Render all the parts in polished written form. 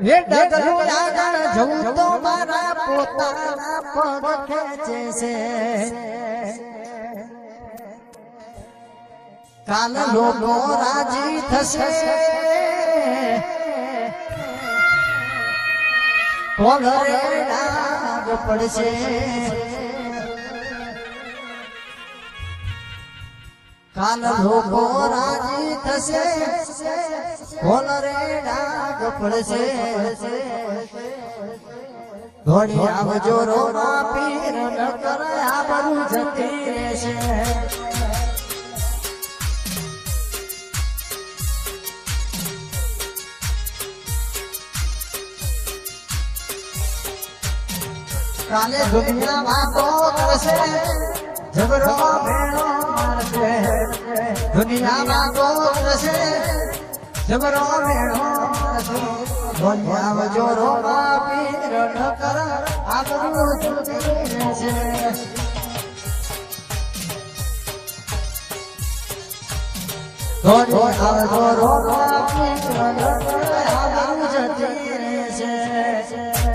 એ ડગલું આગળ જવું તો મારા પોતાના પગ ખેંચે છે કાલ લોકો રાજી થશે કોલરે ડાગ પડશે કાલ લોકો રાજી થશે કોલરે ડાગ પડશે ઘોડી આવજો રોના પીર નકર આબરૂ જતી રહેશે કાલે દુનિયા વાતો કરશે ઝઘડો ભેણો મારશે દુનિયા વાતો કરશે ઝઘડો ભેણો મારશે દુનિયા વજો રોવા પીર ન કર આબરૂ જતી રહેશે દુનિયા વજો રોવા પીર ન કર આબરૂ જતી રહેશે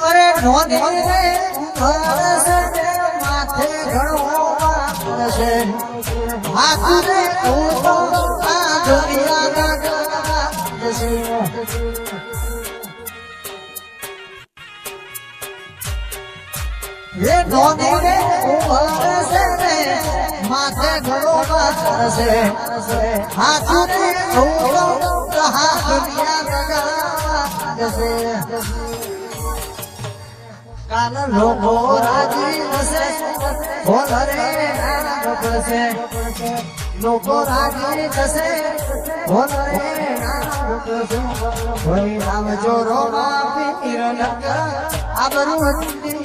અરે નોંધે રે માથે ઘણો વાગશે હાથ રે તું તો આ દુનિયાના જશે એ નોંધે રે ઉભરશે રે માથે ઘણો વાગશે હાથ રે તું તો આ દુનિયાના જશે કાલ લોકો રાજી થશે બોલરે ડાગ પડશે લોકો રાજી થશે બોલરે ડાગ પડશે ભઈ આવજો રોવા પીર નકર આબરૂ જતી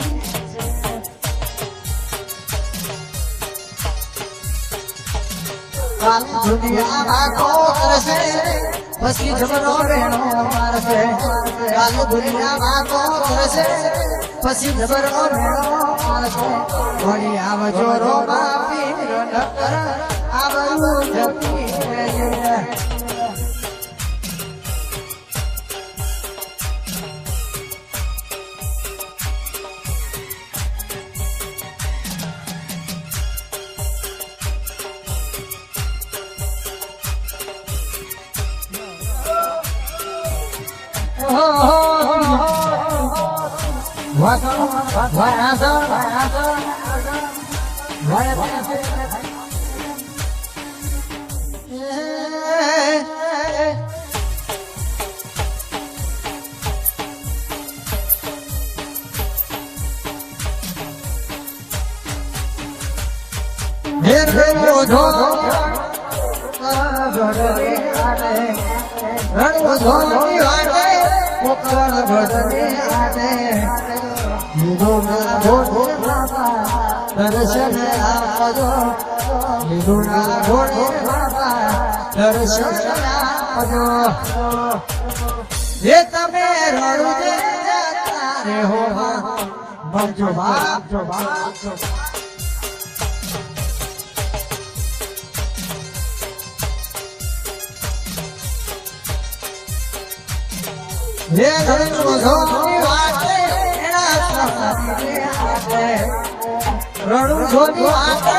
કાલ દુનિયા વાતો કરશે પછી ઝઘડો ભેણો મારશે કાલ દુનિયા વાતો કરશે પછી ઝઘડો ભેણો મારશે વળી આવજો રોવા પીર નકર આબરૂ જતી રહેશે દર્શન આપજો લીધુના ઘોડે દર્શન આપજો જે તમે રડું રે હો ભજો ભાગજો ભાગજો જે ઘરનું જોની વાતે એના સાથી આતે રણુ જોની વાતે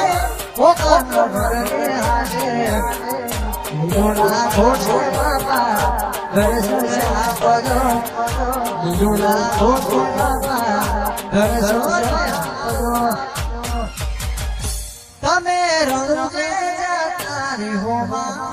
પોતાનો ઘરને હાજે લીધુના ઘોડે બાપા દર્શન આપજો લીધુના ઘોડે બાપા દર્શન આપજો તમે રણુ જે જાતા રે હો માં